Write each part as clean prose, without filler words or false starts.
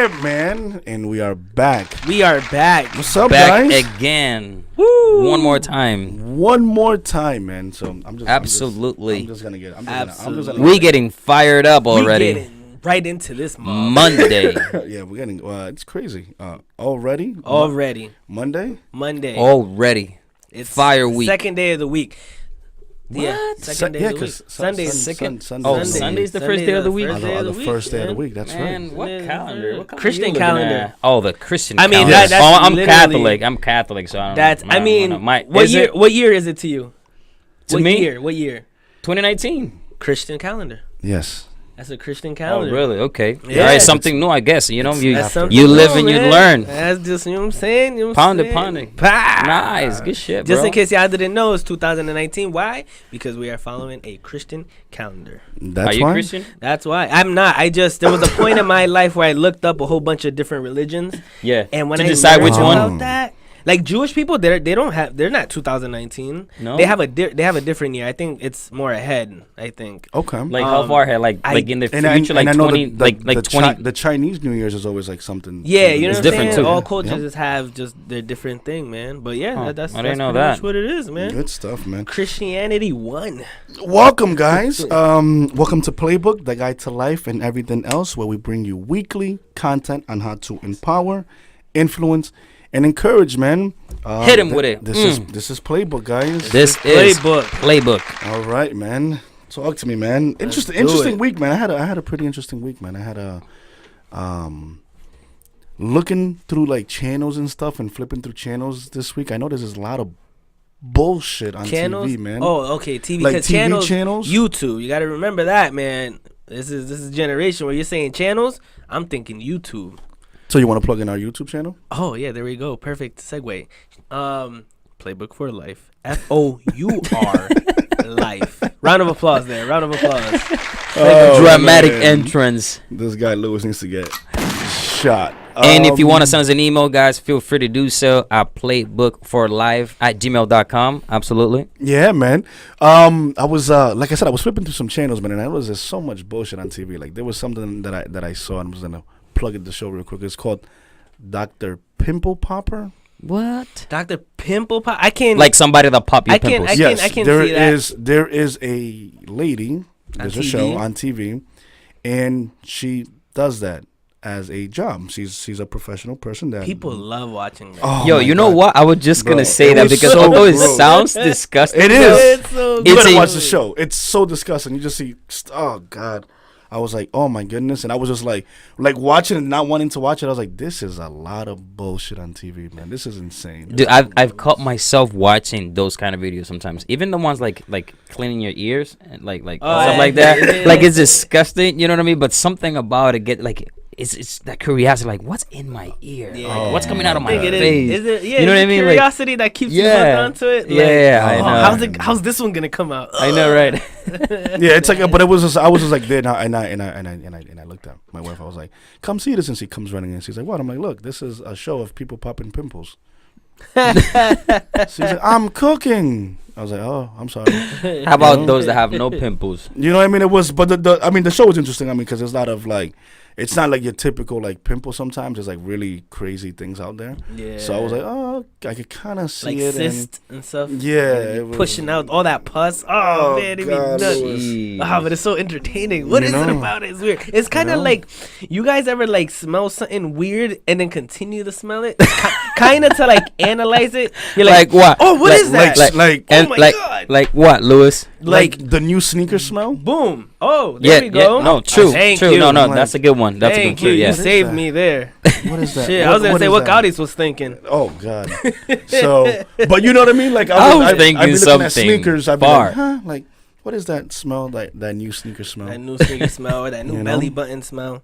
Yeah, man. And we are back. What's up, back guys? again. Woo! One more time, man. So I'm just absolutely. I'm just gonna get. We getting fired up already. We getting right into this Monday. Yeah, we're getting. It's crazy. Already. Monday. Already. It's Fire week. Second day of the week. What? Yeah, second day of the week. Sunday's the first day of the week. The first day of the week. That's Man, right. what calendar? What Christian calendar. Oh, the Christian. I mean, calendar. that's I'm literally- Catholic, so I don't That's. know. I mean, what year is it to you? To me? What year? 2019. Christian calendar. Yes. That's a Christian Oh, calendar. really? Okay. Yeah. All right, something new, I guess. You know, That's something you live new, and you man. learn. That's just, you know what I'm saying? Pounding. Pow! Nice, good shit, bro. Just in case y'all didn't know, it's 2019. Why? Because we are following a Christian calendar. That's Are you why? Christian? That's why. I'm not. There was a point in my life where I looked up a whole bunch of different religions. Yeah. And when to I decide which learned one. about that, like Jewish people, they're not 2019. No. They have a different year. I think it's more ahead. I think. Okay. Like how far ahead? Like in the future, like I know 20, like 20. The Chinese New Year's is always like something. Yeah, you know It's what I'm different saying? too. All cultures Yep. just have just their different thing, man. But yeah, Huh. that's I didn't know pretty that. much what it is, man. Good stuff, man. Christianity won. Welcome, guys. Welcome to PlayBook, the guide to life and everything else, where we bring you weekly content on how to empower, influence, and encourage, man. Hit him with it. This is PlayBook, guys. This is Playbook. All right, man. Talk to me, man. Let's do Interesting it. week, man. I had a pretty interesting week, man. I had a looking through like channels and stuff and flipping through channels this week. I know there's a lot of bullshit on Channels? TV, man. Oh, okay, TV. Like 'cause TV channels? YouTube. You got to remember that, man. This is a generation where you're saying channels. I'm thinking YouTube. So you want to plug in our YouTube channel? Oh yeah, there we go. Perfect segue. Playbook for life. FOUR life. Round of applause there. Round of applause. Dramatic man. entrance. This guy Lewis needs to get shot. And if you want to send us an email, guys, feel free to do so at playbookforlife@gmail.com. Absolutely. Yeah, man. I was like I said, I was flipping through some channels, man, and I was there's so much bullshit on TV. Like there was something that I saw, and I was gonna plug in the show real quick. It's called Dr. Pimple Popper. What? Dr. Pimple Pop. I can't. Like somebody that pop your pimples. Yes, I can there see that. there is a lady. There's a show TV? on TV, and she does that as a job. She's a professional person that People love watching that. Oh Yo, my you know God. what? I was just Bro, gonna say it that was because so although it gross. sounds disgusting, It though, is. It's so You It's gotta a- watch the show. It's so disgusting. You just see, oh God. I was like, oh my goodness, and I was just like watching and not wanting to watch it. I was like, this is a lot of bullshit on TV, man. This is insane. Dude, I've caught myself watching those kind of videos sometimes. Even the ones like cleaning your ears and like stuff yeah, like that. yeah. Like it's disgusting. You know what I mean? But something about it get like it's that curiosity. Like what's in my ear? Yeah. Like, what's coming out of I my think it face? is. Is it? Yeah. You know what I is it mean? Like, curiosity that keeps you hooked onto it. Like, Yeah, I know. How's this one gonna come out? I know, right? Yeah, it's like, but it was just, I was just like there, and I looked at my wife. I was like, come see this, and she comes running in. She's like, what? I'm like, look, this is a show of people popping pimples. She's like, I'm cooking. I was like, oh, I'm sorry. How about those that have no pimples? You know what I mean? It was, but the show was interesting. I mean, because there's a lot of like, it's not like your typical like pimple. Sometimes there's like really crazy things out there. Yeah. So I was like, oh, I could kind of see like it. cyst and stuff. Yeah, Like, it was- pushing out all that pus. Oh, Oh, man, it be God, nuts. it was- Jeez. But it's so entertaining. What You is it know. about it? It's weird. It's kind of know. like, you guys ever like smell something weird and then continue to smell it? Kind of to like analyze it. You're Like what? Oh, what Like- is that? like oh And my like God. like what, Lewis? like the new sneaker smell. Boom. Oh, there we go. No, true, Thank true. You. No, Like, that's a good one. That's Thank a good you. one. You Yeah. saved that? me there. What is that? Shit, I was gonna say what that? Gaudis was thinking. Oh God. So, but you know what I mean? Like I was I'd thinking be looking something at sneakers. I'd be far. like, huh? Like, what is that smell? Like that new sneaker smell? That new sneaker smell or that new You know? belly button smell.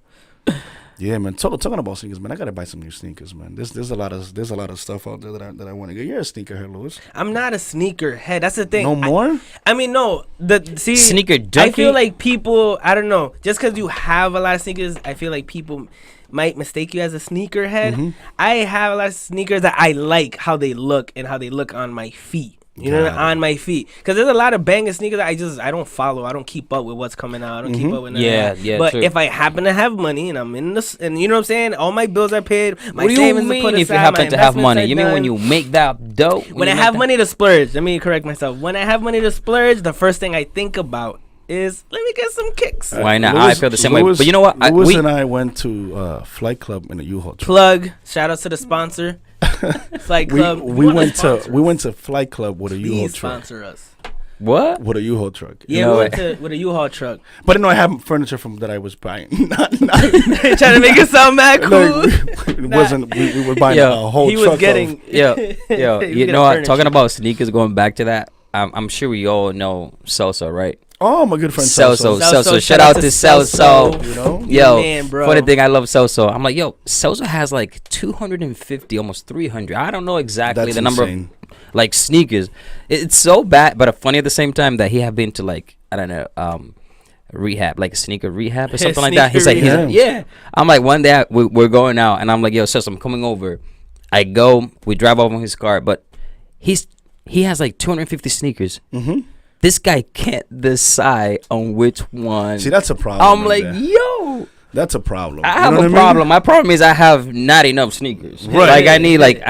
Yeah, man. Talking about sneakers, man. I gotta buy some new sneakers, man. There's a lot of stuff out there that I want to get. You're a sneakerhead, Lewis. I'm not a sneaker head. That's the thing. No more. I mean, no. See, Sneaker I junkie? feel like people. I don't know. Just because you have a lot of sneakers, I feel like people might mistake you as a sneakerhead. Mm-hmm. I have a lot of sneakers that I like how they look and how they look on my feet. You know, on my feet. Because there's a lot of banging sneakers I don't follow. I don't keep up with what's coming out. I don't keep up with none of that. Yeah, but true. if I happen to have money and I'm in this, and you know what I'm saying? All my bills are paid. My What do you savings are put mean if you aside, happen my to have investments money? are You mean when done. you make that dough? When I have money to splurge, let me correct myself. When I have money to splurge, the first thing I think about is let me get some kicks. Why not? I feel the same way. But you know what? Louis and I went to Flight Club in a U-Haul truck. Plug. Shout out to the sponsor. Flight Club. We went to Flight Club with a U-Haul Please truck. sponsor us. What? With a U-Haul truck. Yeah, No we way. went to with a U-Haul truck. But no, I have furniture from that I was buying. not Trying to make it sound mad cool. it wasn't. We were buying a whole He truck. was getting. Yo, he you was getting know what? furniture. Talking about sneakers, going back to that, I'm sure we all know Celso, right? Oh, my good friend Celso. Celso. Shout out to Celso. You know? Yo, Man, bro. funny thing, I love Celso. I'm like, yo, Celso has like 250, almost 300. I don't know exactly That's the number insane. of like sneakers. It's so bad, but funny at the same time that he have been to like, I don't know, rehab, like a sneaker rehab or something like that. He's like, rehab. yeah. I'm like, one day we're going out, and I'm like, yo, Celso, I'm coming over. I go, we drive over in his car, but he has like 250 sneakers. Mm-hmm. This guy can't decide on which one. See, that's a problem. I'm right like, there. yo, That's a problem. I You have know a what I problem. mean? My problem is I have not enough sneakers. Right. Like I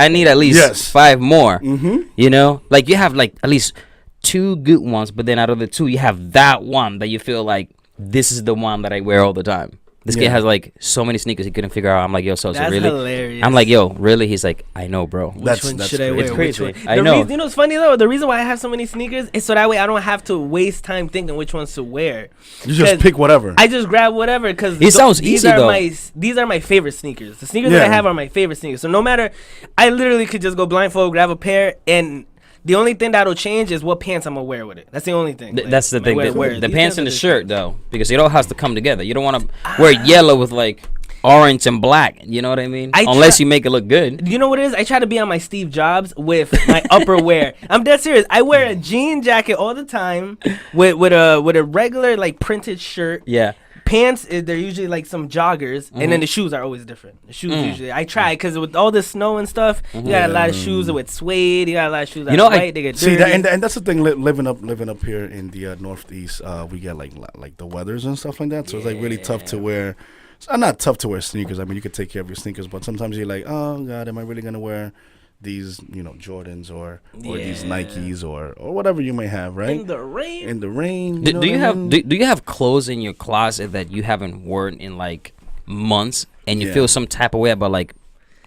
need at least Yes. 5 more. Mm-hmm. You know, like you have like at least 2 good ones, but then out of the 2, you have that one that you feel like this is the one that I wear all the time. This kid Yeah. has like so many sneakers he couldn't figure out. I'm like, yo, so That's really? hilarious. I'm like, yo, really? He's like, I know, bro. Which one should I wear? It's Which crazy. one? I The know. You know what's funny though? The reason why I have so many sneakers is so that way I don't have to waste time thinking which ones to wear. You just 'Cause pick whatever. I just grab whatever because It sounds easy, though. These are my favorite sneakers. The sneakers that I Yeah. have are my favorite sneakers. So no matter, I literally could just go blindfold, grab a pair, and the only thing that'll change is what pants I'm gonna wear with it. That's the only thing. Like, That's the like, thing. wear The these pants are and the the shirt, though, because it all has to come together. You don't want to wear yellow with like orange and black. You know what I mean? Unless you make it look good. You know what it is? I try to be on my Steve Jobs with my upper wear. I'm dead serious. I wear a jean jacket all the time with a regular like printed shirt. Yeah. Pants, they're usually like some joggers, and then the shoes are always different. The shoes usually, I try because with all the snow and stuff, you got a lot of shoes with suede. You got a lot of shoes that You know, are white. They get See dirty. that, and that's the thing. Living up here in the Northeast, we get like the weathers and stuff like that. So it's like really tough to wear. It's not tough to wear sneakers. I mean, you could take care of your sneakers, but sometimes you're like, oh God, am I really gonna wear these, Jordans or these Nikes or whatever you may have, right? In the rain. In the rain. Do know you what I have mean? do you have clothes in your closet that you haven't worn in like months, and you Yeah. feel some type of way about like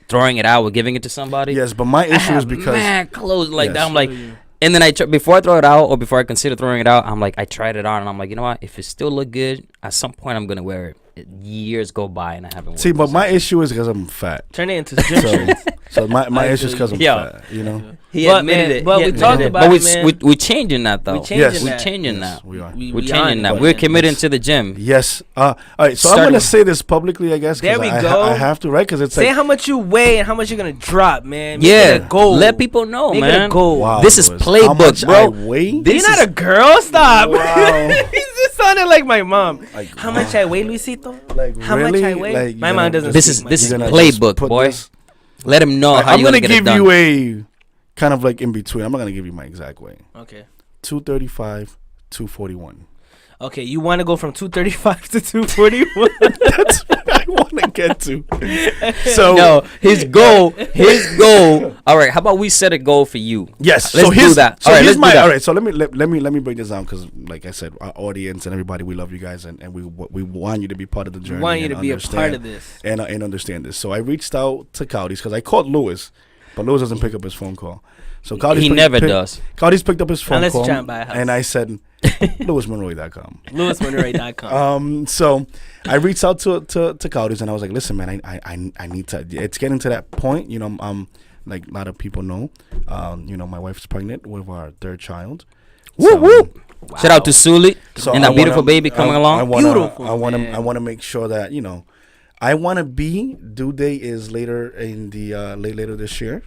throwing it out or giving it to somebody? Yes, but my I issue have is because mad clothes like that. Yes. I'm like, and then before I throw it out or before I consider throwing it out, I'm like, I tried it on and I'm like, you know what? If it still look good, at some point I'm gonna wear it. Years go by and I haven't. worn see, it. but my issue is because I'm fat. Turn it into gym So, shirts. so my I issue is feel because I'm you. Yo. fat. You know. He But, admitted man, it. but He we admitted talked it. about but it, man. we're changing that though. We changing Yes. We're that. changing Yes, that. we are. We're on changing it, that. man. We're committing to the gym. Yes. All right. So I'm Starting gonna with- say this publicly, I guess. 'cause There we I go. have to, right? Because it's Say like, how much you weigh and how much you're gonna drop, man. Make Yeah, it a goal. let people know, Make man. it a goal. wow, This is Louis, how PlayBook, much bro. I weigh? This You're not is- a girl. Stop. Wow. He just sounded like my mom. Like, How much I weigh, Luisito? Like, How really? much I weigh? Like, My you're mom gonna doesn't. This speak is my this is You're gonna language. just PlayBook, put boy. this- Let him know how I'm you're gonna gonna get it give done. you a kind of like in between. I'm not gonna give you my exact weight. Okay. 235, 241. Okay, you want to go from 235 to 241? That's what I want to get to. So No, his goal. All right, how about we set a goal for you? yes, Let's so do here's that. So All right, here's let's do that. all right. So let me break this down because, like I said, our audience and everybody, we love you guys and we want you to be part of the journey. We want you and to be a understand- part of this. and understand this. So I reached out to Cowdy's because I called Lewis, but Lewis doesn't pick up his phone call. So Cowdy's He never does. Cowdy's picked up his phone Unless call, you're trying to buy a house. and I said, LewisMonroy.com. LewisMonroy.com. So I reached out to Cowdy's and I was like, listen, man, I need to. It's getting to that point, like a lot of people know, my wife's pregnant with our 3rd child. Woo So- woo! Shout out to Suli So and I that beautiful wanna- baby coming along. I wanna, Beautiful, man. I want to make sure that I want to be due date is later in the later this year.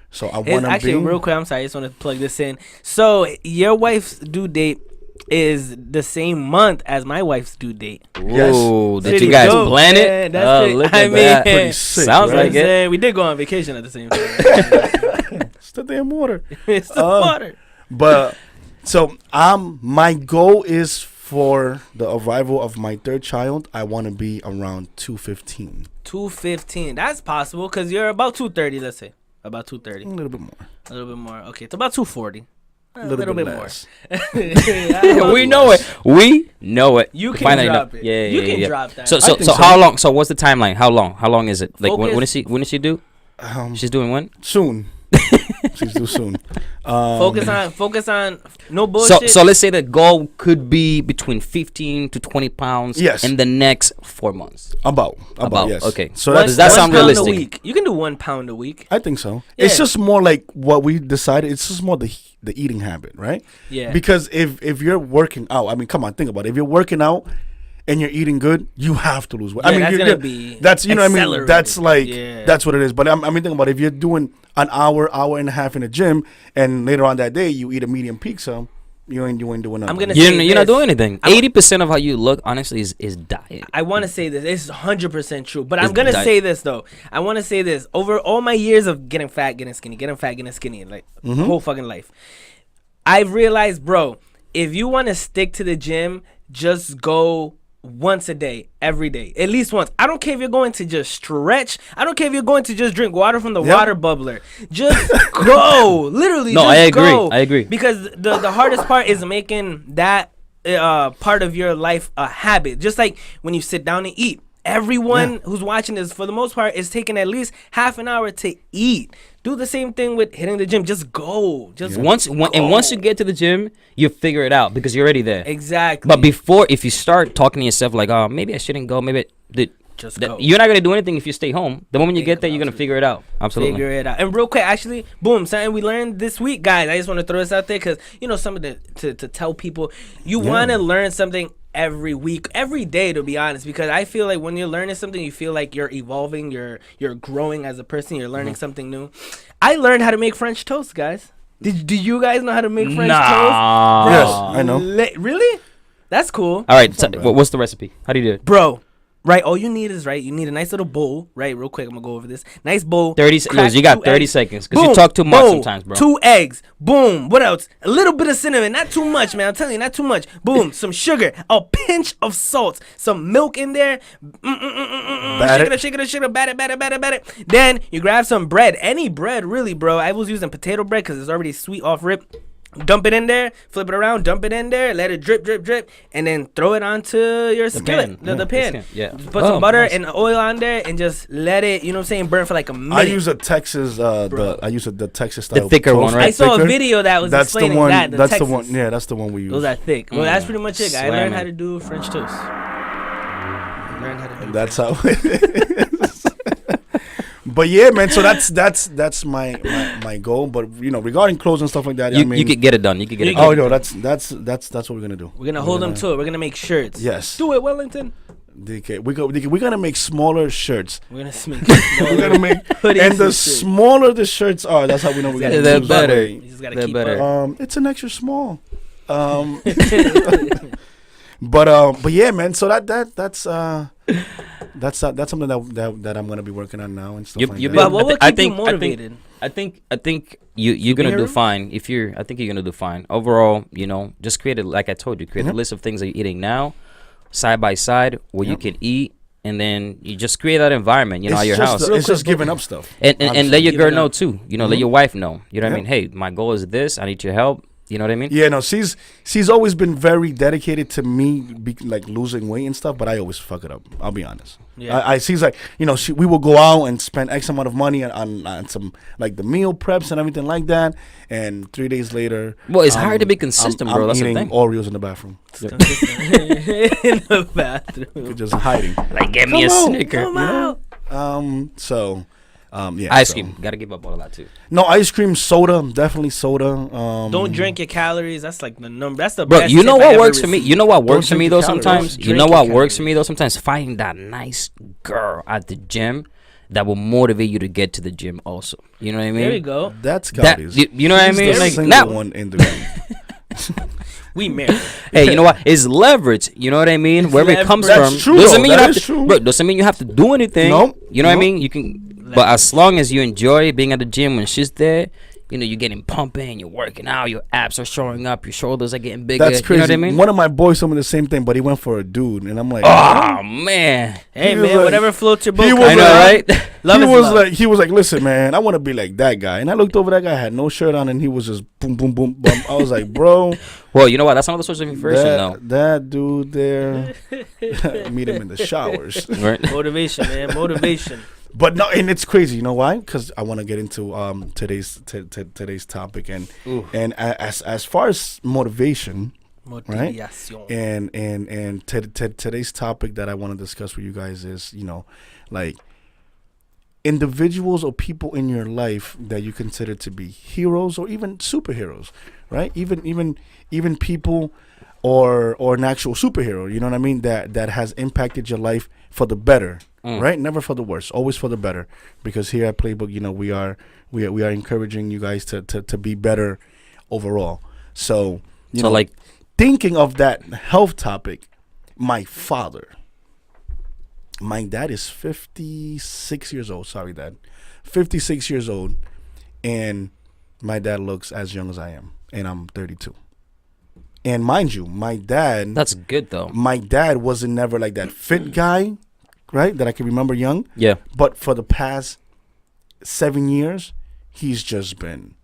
So I want It's to actually be real quick. I'm sorry, I just want to plug this in. So your wife's due date is the same month as my wife's due date. Yes. Ooh, did Pretty you guys dope, plan man. it? That's Oh, pretty- look I at mean, that. pretty sick. Sounds right? like it. We did go on vacation at the same time. It's the damn water. It's the water. But so my goal is for the arrival of my third child. I want to be around 215. 215. That's possible because you're about 230. Let's say about 230. A little bit more. A little bit more. Okay, it's about 240. A little bit more. less. We know it. We know it. You can drop it. Yeah, you yeah, can yeah. drop that. So so. how long? So what's the timeline? How long? How long is it? Like when Focus. is she due? She's doing when? Soon. She's due soon. Focus on no bullshit. So let's say the goal could be between 15 to 20 pounds. Yes. In the next 4 months. About yes. Okay. So Does that sound 1 pound realistic? A week. You can do 1 pound a week. I think so. Yeah. It's just more like what we decided. It's just more the eating habit, right? Yeah. Because if you're working out, I mean, come on, think about it. If you're working out and you're eating good, you have to lose weight. Yeah, I mean, that's you're, gonna be that's you know what I mean. accelerated. That's like Yeah. that's what it is. But I mean, think about it. If you're doing an hour and a half in the gym, and later on that day you eat a medium pizza, you ain't doing nothing. I'm gonna You're say not this. doing anything. 80% of how you look, honestly, is diet. I want to say this. It's 100% true. But I'm It's going to diet. say this, though. I want to say this. Over all my years of getting fat, getting skinny, like whole fucking life, I've realized, bro, if you want to stick to the gym, just go once a day, every day, at least once. I don't care if you're going to just stretch. I don't care if you're going to just drink water from the water bubbler. Just go. Literally, No, just I agree. go. I agree. Because the hardest part is making that part of your life a habit. Just like when you sit down and eat. Everyone who's watching this, for the most part, is taking at least half an hour to eat. Do the same thing with hitting the gym. Just go. Just Once you get to the gym, you figure it out because you're already there. Exactly. But before, if you start talking to yourself like, oh, maybe I shouldn't go, Just go. you're not gonna do anything if you stay home. The moment you get there, you're gonna figure it out. Absolutely. Figure it out. And real quick, actually, boom, something we learned this week, guys. I just want to throw this out there because, some of to tell people, you want to learn something every week, every day, to be honest, because I feel like when you're learning something, you feel like you're evolving, you're growing as a person, you're learning something new. I learned how to make French toast, guys. Do you guys know how to make French toast? Yes, I know. Really? That's cool. All right. So, what's the recipe? How do you do it? Bro, right, all you need is, you need a nice little bowl, right, real quick, I'm gonna go over this. Nice bowl. 30 seconds. You got 30 seconds because you talk too much sometimes, bro. 2 eggs. Boom. What else? A little bit of cinnamon. Not too much, man. I'm telling you, not too much. Boom. Some sugar. A pinch of salt. Some milk in there. Shake it. Bat it. Then you grab some bread. Any bread, really, bro. I was using potato bread because it's already sweet off rip. Dump it in there, flip it around, dump it in there, let it drip, and then throw it onto your skillet, the pan. Yeah. Put some butter and oil on there and just let it, burn for like a minute. I use a Texas, the Texas style. The thicker toast. one, right? I saw a video that was explaining that. That's Texas. the one. Yeah, that's the one we use. Those are thick. Well, that's pretty much it, guys. I learned Slamming. how to do French toast. That's how it is. But yeah, man. So that's my goal. But regarding clothes and stuff like that, You could get it done. You could get it done. Oh no, that's what we're gonna do. We're gonna hold them to it. We're gonna make shirts. Yes. Do it, Wellington. DK, we're gonna make smaller shirts. We're gonna make. We're gonna make, hoodies and the and shit. smaller the shirts are, that's how we know we're gonna. They're lose better. weight. You just gotta They're keep better. up. It's an extra small. But yeah, man. So that's something that I'm gonna be working on now and stuff like that. But what will keep you motivated? I think you're gonna do fine. I think you're gonna do fine overall. Just create it like I told you. Create a list of things that you're eating now, side by side, where you can eat, and then you just create that environment. At your house. It's just giving up stuff. And let your girl know too. Let Mm-hmm. your wife know. You know what I mean? Hey, my goal is this. I need your help. You know what I mean? Yeah, no, she's always been very dedicated to me, losing weight and stuff. But I always fuck it up. I'll be honest. Yeah. She's like, we will go out and spend X amount of money on some the meal preps and everything like that. And 3 days later, Well, it's hard to be consistent, bro. I'm That's the eating thing. Oreos in the bathroom, In the bathroom. just hiding. Like, get me a Come on, Snicker. Come out. Yeah. Ice so- cream. Gotta give up all of that too. No ice cream, soda, definitely soda. Don't drink your calories. That's like the number. That's the Bro, best. you know tip I what ever works for me? received. You know what works for drink me your though calories. sometimes? Don't You know drink what your works for me though sometimes? Finding that nice girl at the gym that will motivate you to get to the gym also. You know what I mean? There you go. That's That, Gaudi's. you know what I He's mean? the Like single now, one in the room. We married. hey, you know what? It's leverage. You know what I mean? Wherever it comes That's from. true, Doesn't though. mean you That have is to. true. Bro, doesn't mean you have to do anything. Nope. You know what I Nope. mean? You can. But as long as you enjoy being at the gym when she's there, you're getting pumping, you're working out, your abs are showing up, your shoulders are getting bigger. That's crazy. You know what I mean? One of my boys told me the same thing, but he went for a dude, and I'm like, oh man, hey man, like, whatever floats your boat. I know, right? He was like, listen, man, I want to be like that guy. And I looked over, that guy had no shirt on, and he was just boom, boom, boom, boom. I was like, bro. Well, you know what? That's another source of inspiration, though. That dude there, meet him in the showers. Right? Motivation, man, motivation. But no, and it's crazy. You know why? Because I want to get into today's topic, and as far as motivation, right? And today's topic that I want to discuss with you guys is, like, individuals or people in your life that you consider to be heroes or even superheroes, right? Even people or an actual superhero, you know what I mean? That has impacted your life for the better, right? Never for the worse, always for the better. Because here at PlayBook, we are encouraging you guys to be better overall. So like thinking of that health topic, my dad is 56 years old. Sorry, Dad. 56 years old. And my dad looks as young as I am. And I'm 32. And mind you, my dad... That's good, though. My dad wasn't never like that fit guy, right? That I can remember young. Yeah. But for the past 7 years, he's just been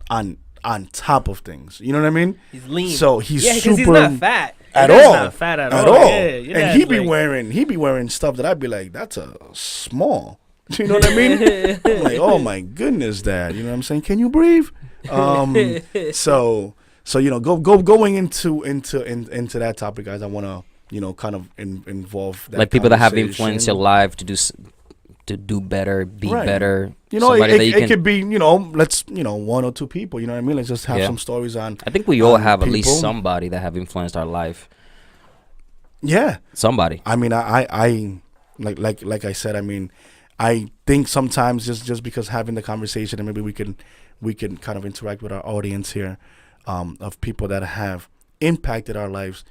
on top of things. You know what I mean? He's lean. So he's super... he's not fat. At all. Not fat at all. Yeah, and he be wearing stuff that I'd be like, that's a small. You know what I mean? I'm like, oh my goodness, Dad. You know what I'm saying? Can you breathe? So going into that topic, guys. I want to kind of involve that, like, people that have influenced your life to do better, be better. It could be, let's, one or two people, you know what I mean? Let's just have some stories on. I think we all have at least somebody that have influenced our life. Yeah. Somebody. I mean, I like I said, I mean, I think sometimes just because having the conversation, and maybe we can kind of interact with our audience here, of people that have impacted our lives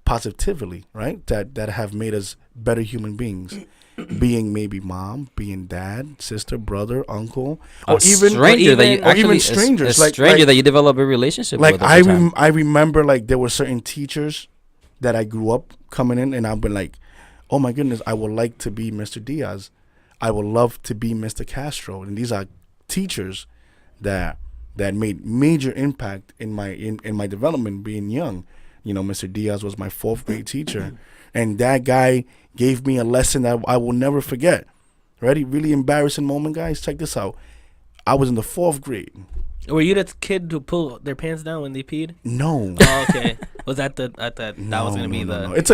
positively, right? That have made us better human beings. Being maybe mom, being dad, sister, brother, uncle, or even strangers, that you develop a relationship with. Like I remember, like, there were certain teachers that I grew up coming in, and I've been like, oh my goodness, I would like to be Mr. Diaz. I would love to be Mr. Castro. And these are teachers that made major impact in my development being young. Mr. Diaz was my 4th grade teacher. And that guy gave me a lesson that I will never forget. Ready? Really embarrassing moment, guys. Check this out. I was in the 4th grade. Were you the kid who pulled their pants down when they peed? No. Oh, okay. Was that that was gonna be the? No. It's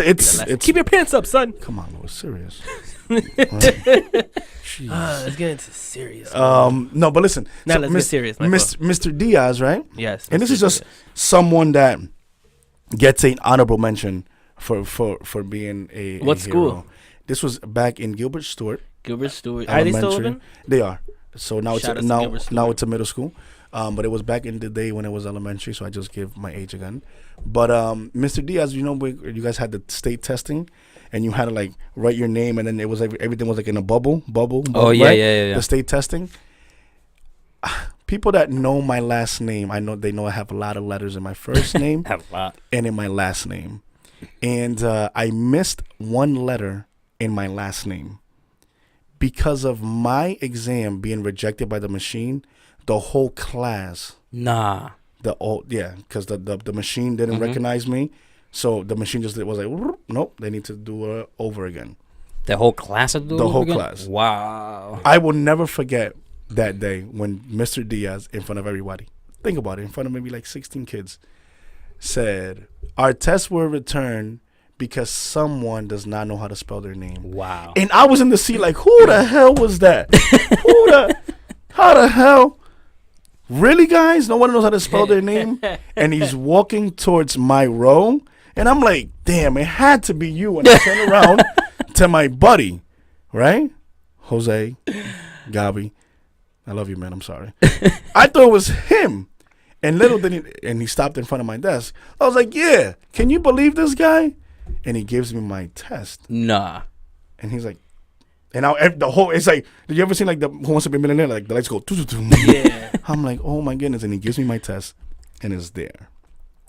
keep your pants up, son. Come on, Lord, serious. Let's get into serious. No, but listen. Now let's get serious, Mr. Diaz, right? Yes. And this is just someone that gets an honorable mention for being a what hero. school? This was back in Gilbert Stewart. Are they still open? They are. So now it's a middle school. But it was back in the day when it was elementary, so I just give my age again. But Mr. Diaz, you guys had the state testing, and you had to like write your name, and then it was like, everything was like in a bubble. Oh yeah, right? yeah. The state testing. People that know my last name, they know I have a lot of letters in my first name and in my last name. And I missed one letter in my last name. Because of my exam being rejected by the machine, the whole class. Nah. Because the machine didn't recognize me. So the machine just was like, nope, they need to do it over again. The whole class had to do it over again? The whole class. Wow. I will never forget that day when Mr. Diaz, in front of everybody, think about it, in front of maybe like 16 kids, said, our tests were returned because someone does not know how to spell their name. Wow. And I was in the seat like, who the hell was that? How the hell? Really, guys? No one knows how to spell their name? And he's walking towards my row. And I'm like, damn, it had to be you. And I turn around to my buddy, right? Jose, Gabi. I love you, man. I'm sorry. I thought it was him. And and he stopped in front of my desk. I was like, yeah, can you believe this guy? And he gives me my test. Nah. And he's like, And now the whole, it's like, did you ever seen like the Who Wants to Be a Millionaire? Like the lights go, Yeah. I'm like, oh my goodness. And he gives me my test and it's there.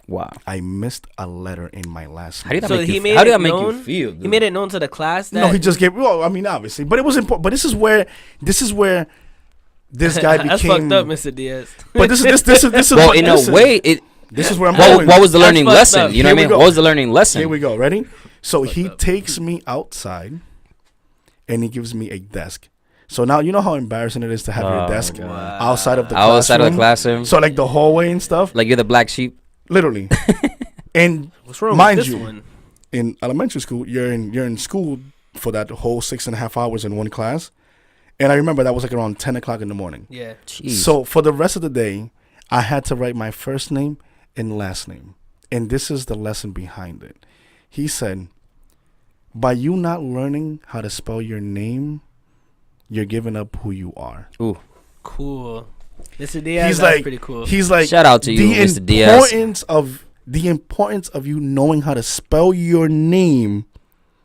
Wow. I missed a letter in my last How did that So make he you made How did it that make you known? feel? Dude? He made it known to the class that No, he just gave, well, I mean, obviously. But it was important. But this is where this guy became. That's fucked up, Mr. Diaz. But this is Well, what, in listen, a way, this is where I'm what, going. what was the learning fucked lesson? up. You know Here what I we mean? go. What was the learning lesson? Here we go. Ready? So he takes me outside and he gives me a desk. So now you know how embarrassing it is to have your desk outside of the classroom. Outside of the classroom. So like the hallway and stuff. Like you're the black sheep. Literally. And What's wrong mind with this you, one? in elementary school, you're in school for that whole 6.5 hours in one class. And I remember that was like around 10 o'clock in the morning. Yeah. Jeez. So for the rest of the day, I had to write my first name and last name. And this is the lesson behind it. He said, by you not learning how to spell your name, you're giving up who you are. Ooh. Cool. Mr. Diaz, He's that's like, pretty cool. He's like, Shout out to you, Mr. Diaz. The importance of you knowing how to spell your name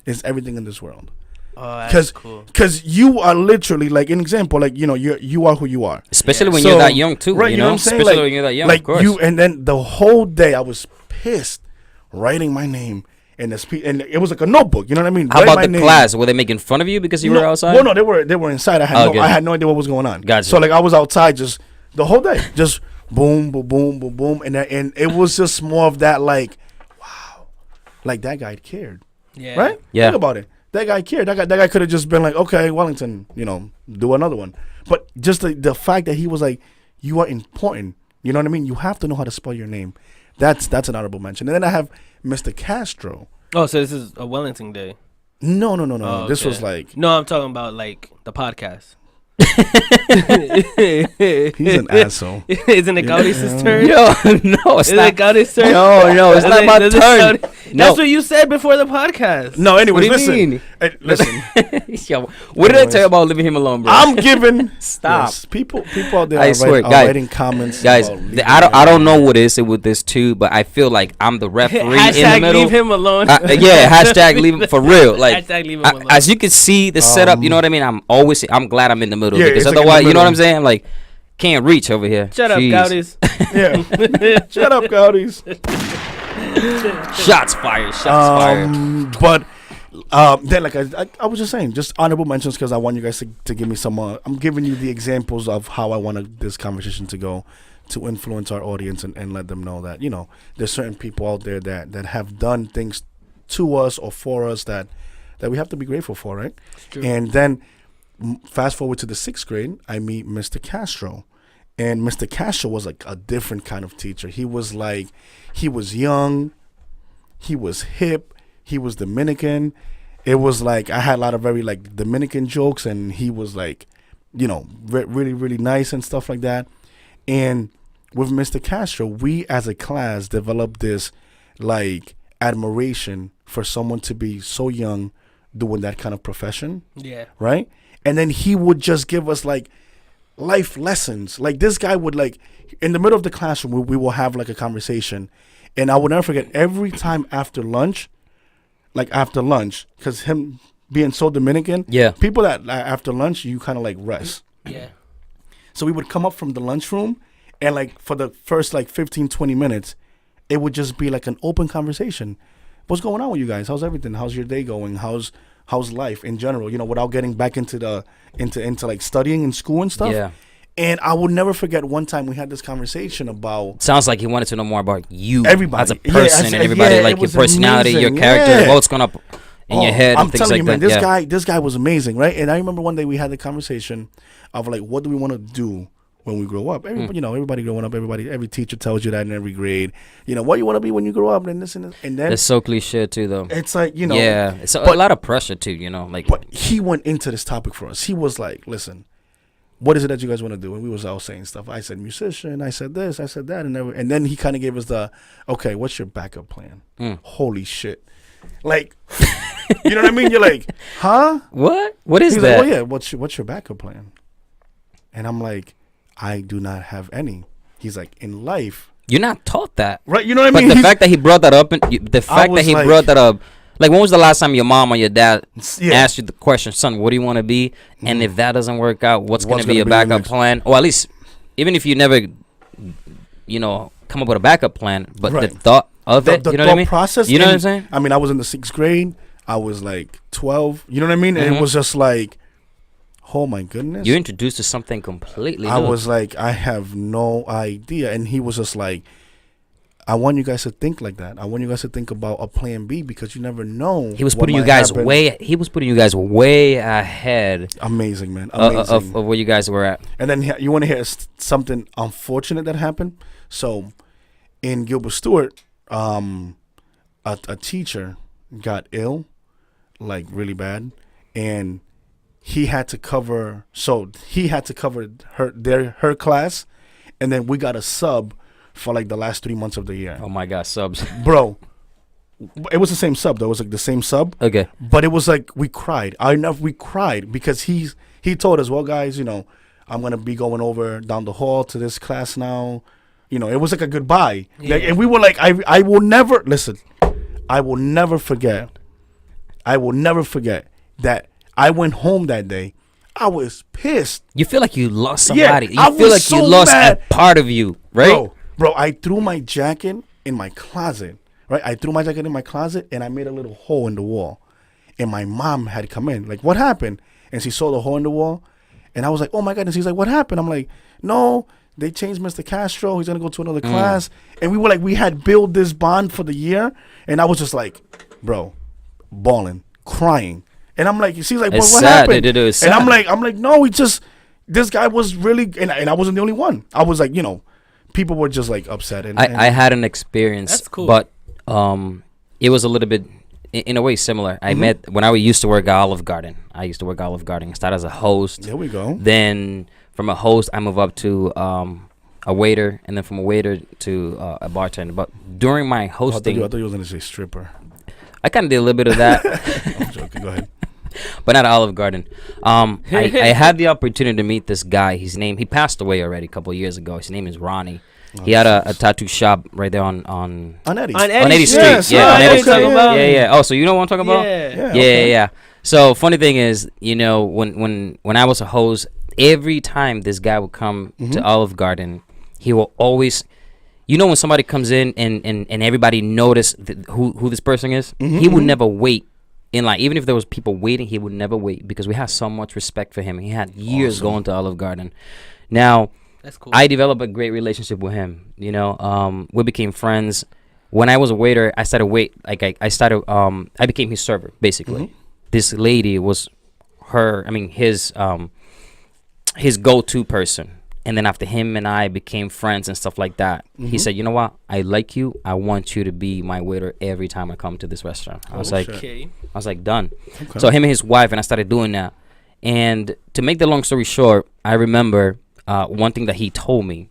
is everything in this world. Oh, that's cool. Because you are literally, like, an example, like, you know, you are who you are. Especially when So, you're that young too. right, You know what I'm saying? Especially Like- when you're that young. Like of course. and then the whole day I was pissed writing my name and and it was like a notebook. You know what I mean? How Write about my the name. class? Were they making fun of you because you were outside? Well, no, they were inside. I had no idea what was going on. Gotcha. So like I was outside just the whole day, just boom, boom, boom, boom, boom, and it was just more of that, like, wow, like that guy cared, Yeah. right? Yeah. Think about it. That guy cared. That guy could have just been like, okay, Wellington, you know, do another one. But just the fact that he was like, you are important. You know what I mean? You have to know how to spell your name. That's an honorable mention. And then I have Mr. Castro. Oh, so this is a Wellington Day. No. Oh, This okay. was like, No, I'm talking about like the podcast. he's an asshole. Isn't it Gaudis' turn? Yo, no, it's Isn't not. it Gaudis' turn? No, it's not my Does it turn. sound- No. That's what you said before the podcast. No, anyways, What do you listen. mean? Listen, Yo, what did I tell you about leaving him alone, bro? I'm giving. Stop. Yes, people out there I are, swear, are guys- writing comments. Guys, about leaving I don't know what is it with this too, but I feel like I'm the referee in the Hashtag middle. leave him alone. Yeah, hashtag leave him for real. Like, Hashtag leave him alone. as you can see the setup, you know what I mean. I'm glad I'm in the middle Yeah, because it's like in the otherwise, you know what I'm middle. saying. Like, can't reach over here. Shut up, Jeez. Gaudis. Yeah, shut up, Gaudis. Shots fired. Shots fired. But then, like I was just saying, just honorable mentions because I want you guys to give me some. I'm giving you the examples of how I want this conversation to go, to influence our audience and let them know that, you know, there's certain people out there that have done things to us or for us that we have to be grateful for, right? True. And then fast forward to the 6th grade, I meet Mr. Castro. And Mr. Castro was like a different kind of teacher. He was like, he was young, he was hip, he was Dominican. It was like, I had a lot of very like Dominican jokes, and he was like, you know, really, really nice and stuff like that. And with Mr. Castro, we as a class developed this like admiration for someone to be so young doing that kind of profession. Yeah. Right? And then he would just give us like life lessons. Like this guy would like, in the middle of the classroom, we will have like a conversation. And I will never forget, every time after lunch, because him being so Dominican, Yeah. people that after lunch, you kind of like rest. Yeah. So we would come up from the lunchroom, and like for the first like 15, 20 minutes, it would just be like an open conversation. What's going on with you guys? How's everything? How's your day going? How's life in general? You know, without getting back into into like studying in school and stuff. Yeah. And I will never forget one time we had this conversation about Sounds like he wanted to know more about you, Everybody. as a Yeah, person, and everybody, like it your was personality, your amazing. character, Yeah. what's going up in your head, I'm and things telling like you, man, that. this guy was amazing, right? And I remember one day we had the conversation of like, what do we want to do when we grow up? You know, everybody growing up, every teacher tells you that in every grade. You know, what you want to be when you grow up, and this and this. And then It's so cliche too, though. it's like, you know, Yeah, it's a but- lot of pressure too. You know, like But he went into this topic for us. He was like, listen, what is it that you guys want to do? And we was all saying stuff. I said musician. I said this. I said that. And then he kind of gave us the, okay, what's your backup plan? Holy shit. Like, you know what I mean? You're like, huh? what? What is He's that? like, oh, yeah, what's your backup plan? And I'm like, I do not have any. He's like, in life. You're not taught that, Right? You know what I but mean? the fact that he brought that up, and brought that up, Like, when was the last time your mom or your dad Yeah. asked you the question, son, what do you want to be? And if that doesn't work out, what's going to be your backup next? plan? Or at least, even if you never, come up with a backup plan, but Right. the thought of it, The you know what I mean? process. You know what I'm saying? I mean, I was in the 6th grade. I was like 12. You know what I mean? And it was just like, oh my goodness. You're introduced to something completely new. I was like, I have no idea. And he was just like, I want you guys to think like that. I want you guys to think about a plan B because you never know. He was what putting you might guys happen. He was putting you guys way ahead Amazing, man. Amazing. of where you guys were at. And then you want to hear something unfortunate that happened? So in Gilbert Stewart, a teacher got ill, like really bad, and he had to cover. So he had to cover her class, and then we got a sub for like the last 3 months of the year. Oh my God, subs. Bro, it was the same sub though. It was like the same sub. Okay. But it was like we cried. We cried because he told us, well, guys, I'm gonna be going over down the hall to this class now. It was like a goodbye. Yeah. Like, and we were like, I will never listen. I will never forget. I will never forget that I went home that day. I was pissed. You feel like you lost Yeah, somebody. I You feel was like you so lost mad. a part of you, right? Bro, I threw my jacket in my closet. Right, I threw my jacket in my closet and I made a little hole in the wall. And my mom had come in. Like, what happened? And she saw the hole in the wall. And I was like, oh my goodness. He's like, what happened? I'm like, no, they changed Mr. Castro. He's gonna go to another class. And we were like, we had built this bond for the year. And I was just like, bro, bawling, crying. And I'm like, she's like, well, It's what sad. happened? It's And sad. I'm like, no, this guy was really, and I wasn't the only one. I was like, people were just like upset. And I had an experience. That's cool. But it was a little bit, in a way, similar. I met, when I used to work at Olive Garden. I started as a host. There we go. Then from a host, I move up to a waiter. And then from a waiter to a bartender. But during my I hosting, thought you was gonna say stripper. I kind of did a little bit of that. I'm joking. Go ahead. But not at Olive Garden. I had the opportunity to meet this guy. He passed away already a couple of years ago. His name is Ronnie. He had a tattoo shop right there on Eddie. On Eddie Street. Yes, Yeah, on I know Eddie you're talking Street. about. Yeah. Oh, so you know what I'm talking about? Yeah. Yeah. So funny thing is, when I was a host, every time this guy would come to Olive Garden, he will always, when somebody comes in and everybody notice who this person is, he would never wait in line. Even if there was people waiting, he would never wait because we had so much respect for him. He had years going to Olive Garden. Now, That's cool. I developed a great relationship with him. We became friends. When I was a waiter, I started I became his server basically. This lady was his go-to person. And then after him and I became friends and stuff like that, he said, you know what? I like you. I want you to be my waiter every time I come to this restaurant. I was like, Okay. done. Okay. So him and his wife, and I started doing that. And to make the long story short, I remember one thing that he told me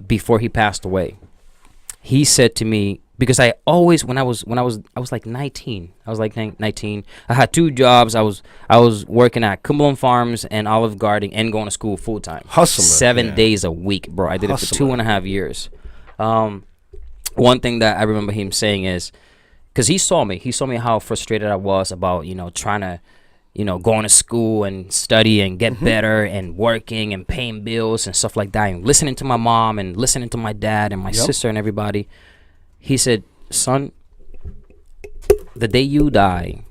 before he passed away. He said to me, because I always, when I was like 19, I had 2 jobs. I was working at Cumberland Farms and Olive Garden and going to school full time. Hustler. 7 Yeah. days a week, bro. I did it for Hustler. 2.5 years. One thing that I remember him saying is, because he saw me how frustrated I was about, trying to, going to school and study and get better and working and paying bills and stuff like that and listening to my mom and listening to my dad and my sister and everybody. He said, son, the day you die,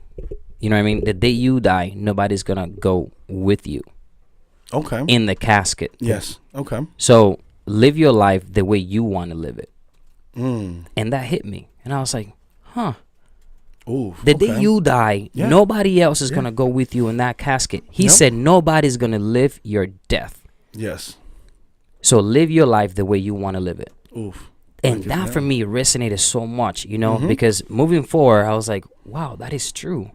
the day you die, nobody's going to go with you Okay. in the casket. Yes. Okay. So live your life the way you want to live it. Mm. And that hit me. And I was like, huh. Ooh. The day you die, Yeah. nobody else is going to go with you in that casket. He Yep. said nobody's going to live your death. Yes. So live your life the way you want to live it. Oof. And Thank you that for for that. me resonated so much, because moving forward, I was like, wow, that is true.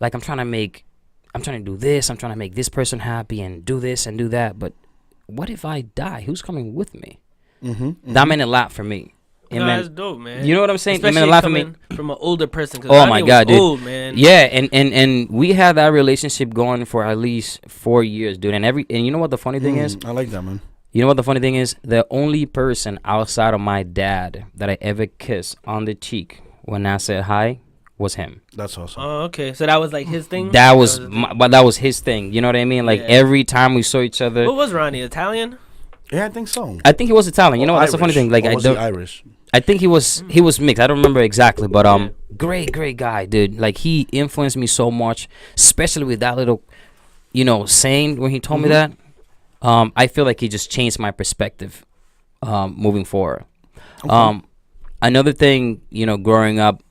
Like I'm trying to do this. I'm trying to make this person happy and do this and do that. But what if I die? Who's coming with me? That meant a lot for me. It No, meant, that's dope, man. you know what I'm saying? It Especially meant a lot for me. coming from an older person. 'cause Oh Ronnie my was God, dude. old, man. Yeah, and we had that relationship going for at least 4 years, dude. And you know what the funny thing is? I like that, man. You know what the funny thing is? The only person outside of my dad that I ever kissed on the cheek when I said hi was him. That's awesome. Oh, okay. So that was like his thing. That was his thing. You know what I mean? Like every time we saw each other. What was Ronnie, Italian? Yeah, I think so. I think he was Italian. You know, that's the funny thing. Like, was he Irish? I think he was mixed. I don't remember exactly, but great guy, dude. Like, he influenced me so much, especially with that little, saying when he told me that. I feel like he just changed my perspective, moving forward. Okay. Another thing, growing up,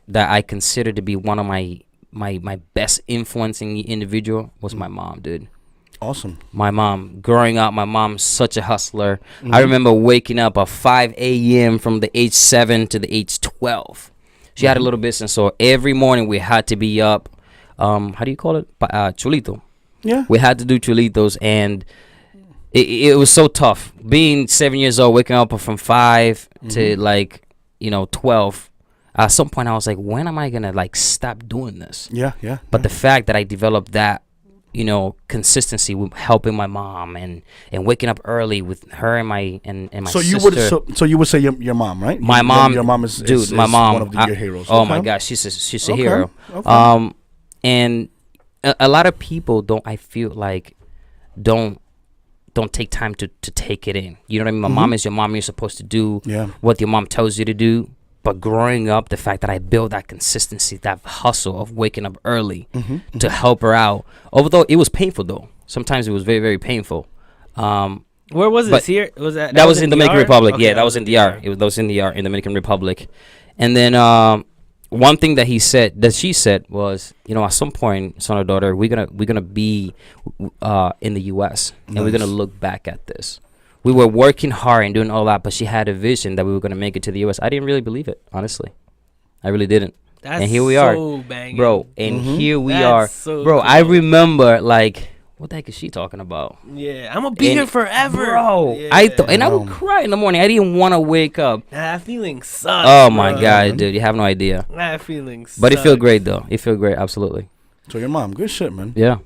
that I consider to be one of my best influencing individual was my mom, dude. Awesome. My mom, growing up, my mom's such a hustler. I remember waking up at 5 a.m. from the age 7 to the age 12. She had a little business, so every morning we had to be up. How do you call it? Chulito. Yeah. We had to do chulitos, and it was so tough. Being 7 years old, waking up from 5 to 12. At some point, I was like, when am I gonna stop doing this? Yeah. But the fact that I developed that, consistency with helping my mom and waking up early with her and my sister. So you would say your mom, right? My mom. Your mom is my mom. One of your heroes. Oh my gosh, she's a hero. Okay. And a lot of people don't take time to take it in. You know what I mean? My mom is your mom. You're supposed to do what your mom tells you to do. But growing up, the fact that I built that consistency, that hustle of waking up early to help her out, although it was painful though. Sometimes it was very, very painful. Where was this? Here was that? That was in Dominican Republic. Okay, yeah, that was in DR. That was in DR, in Dominican Republic. And then one thing that she said was, at some point, son or daughter, we're gonna be in the U.S. and we're gonna look back at this. We were working hard and doing all that, but she had a vision that we were going to make it to the U.S. I didn't really believe it, honestly. I really didn't. And here we so are, banging. bro. And here we That's are, so bro. cool. I remember, what the heck is she talking about? Yeah, I'm gonna be here forever, bro. Yeah. I would cry in the morning. I didn't want to wake up. That feeling sucks. Oh my god, dude, you have no idea. That feeling sucks. But it felt great though. It felt great, absolutely. So your mom, good shit, man. Yeah.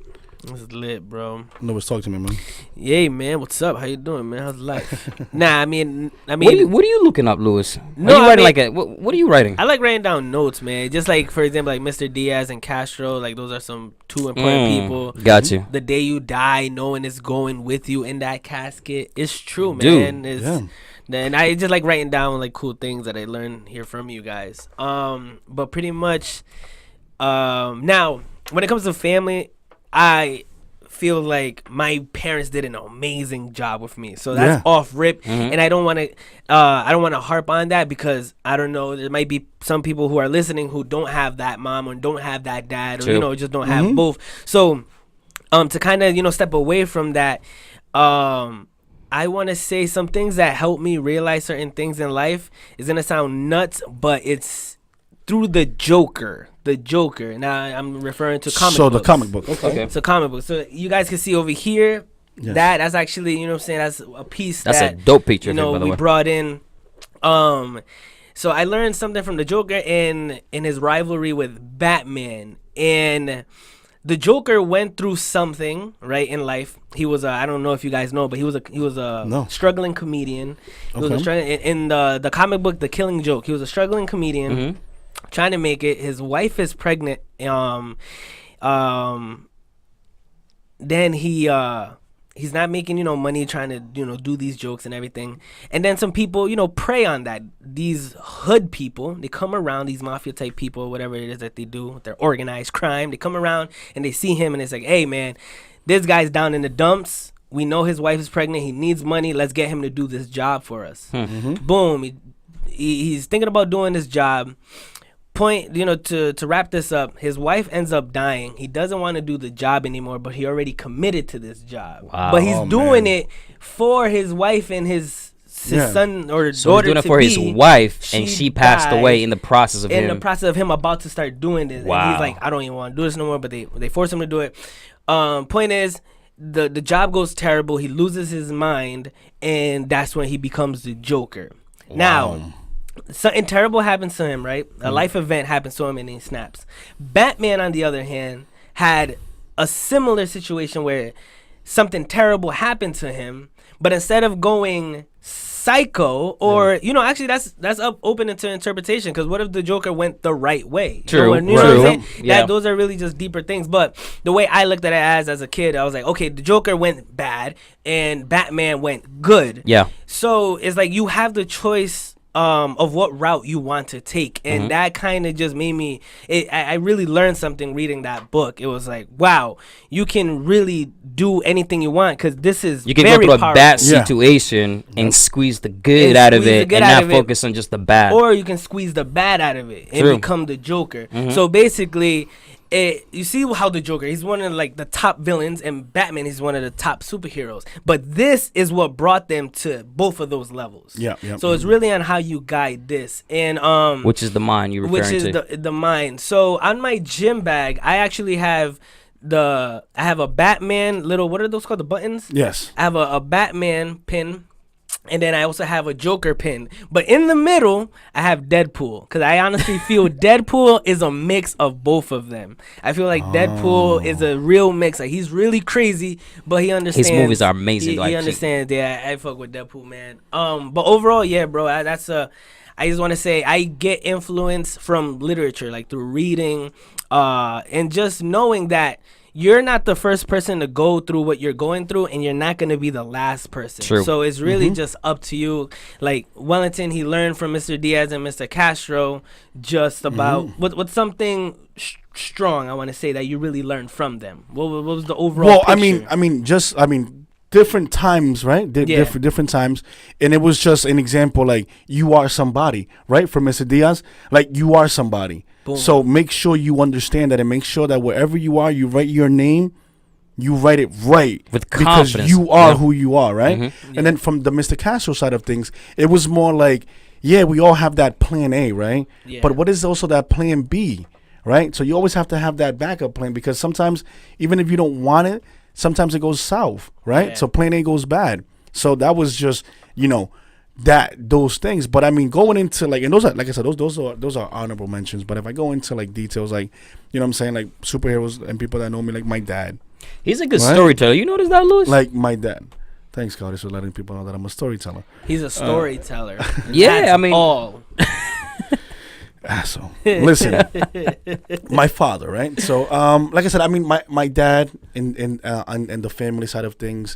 It's lit, bro. Nobody's talking to me, man. Yay, man. What's up? How you doing, man? How's life? I mean. What are you looking up, Louis? No, are you writing what are you writing? I like writing down notes, man. Just like, for example, like Mr. Diaz and Castro. Like, those are some two important people. Got you. The day you die, no one is going with you in that casket. It's true, man. Dude. And I just like writing down like cool things that I learned here from you guys. But pretty much, now when it comes to family, I feel like my parents did an amazing job with me, so that's off rip. And I don't want to harp on that, because I don't know, there might be some people who are listening who don't have that mom or don't have that dad, or just don't have both. So to kind of step away from that, I want to say some things that help me realize certain things in life. Is gonna sound nuts, but it's through the Joker. Now I'm referring to comic books. So the comic book. Okay. So comic book. So you guys can see over here. Yes. That's actually, that's a piece that's a dope picture. We brought in. So I learned something from the Joker in his rivalry with Batman. And the Joker went through something, right, in life. He was I don't know if you guys know, but he was a struggling comedian. He was in the comic book The Killing Joke. He was a struggling comedian. Trying to make it. His wife is pregnant. Then he's not making money trying to do these jokes and everything. And then some people prey on that. These hood people, they come around, these mafia type people, whatever it is that they do, their organized crime. They come around and they see him and it's like, hey man, this guy's down in the dumps. We know his wife is pregnant. He needs money. Let's get him to do this job for us. Boom. He's thinking about doing this job. To wrap this up, his wife ends up dying. He doesn't want to do the job anymore, but he already committed to this job. Wow. But he's doing it for his wife and his son or daughter. So he's doing it for his wife, and she passed away in the process of him. In the process of him about to start doing this. Wow. And he's like, I don't even want to do this no more, but they force him to do it. Point is, the job goes terrible. He loses his mind, and that's when he becomes the Joker. Wow. Now, something terrible happens to him, right? A life event happens to him and he snaps. Batman, on the other hand, had a similar situation where something terrible happened to him, but instead of going psycho, or actually that's up open to interpretation. Because what if the Joker went the right way? True. You know what I'm saying? Yeah. Those are really just deeper things. But the way I looked at it as a kid, I was like, okay, the Joker went bad and Batman went good. Yeah. So it's like you have the choice of what route you want to take, and that kind of just made me. I really learned something reading that book. It was like, wow, you can really do anything you want, because this is you can very go through a powerful. bad situation and squeeze the good out of it, and not focus on just the bad. Or you can squeeze the bad out of it and become the Joker. So basically, you see how the Joker, he's one of like the top villains, and Batman is one of the top superheroes. But this is what brought them to both of those levels. Yeah. So it's really on how you guide this, and which is the mind you're referring to. Which is the mind. So on my gym bag, I actually have I have a Batman little, what are those called? The buttons? Yes. I have a Batman pin. And then I also have a Joker pin. But in the middle, I have Deadpool. Because I honestly feel Deadpool is a mix of both of them. I feel like Deadpool is a real mix. Like, he's really crazy, but he understands. His movies are amazing. He understands. Yeah, I fuck with Deadpool, man. But overall, yeah, bro, I just want to say I get influence from literature, like through reading, and just knowing that you're not the first person to go through what you're going through, and you're not going to be the last person. True. So it's really just up to you. Like Wellington, he learned from Mr. Diaz and Mr. Castro just about what's something strong, I want to say, that you really learned from them. What was the overall picture? I mean, different times, right? Different times, and it was just an example. Like, you are somebody, right? For Mr. Diaz, like, you are somebody. Boom. So make sure you understand that, and make sure that wherever you are, you write your name, you write it right with confidence, because you are who you are, right? And then from the Mr. Castro side of things, it was more like, yeah, we all have that plan A, right? Yeah. But what is also that plan B, right? So you always have to have that backup plan, because sometimes even if you don't want it, sometimes it goes south, right? Yeah. So plan A goes bad. So that was just, those things. But I mean, going into like, and those are, like I said, those are honorable mentions. But if I go into like details, like, you know what I'm saying, like superheroes and people that know me, like my dad. He's a good storyteller. You notice that, Louis? Like my dad. Thanks, Curtis, for letting people know that I'm a storyteller. He's a storyteller. Yeah, I mean, all. Asshole. Listen, my father, right? So, like I said, I mean, my dad and the family side of things,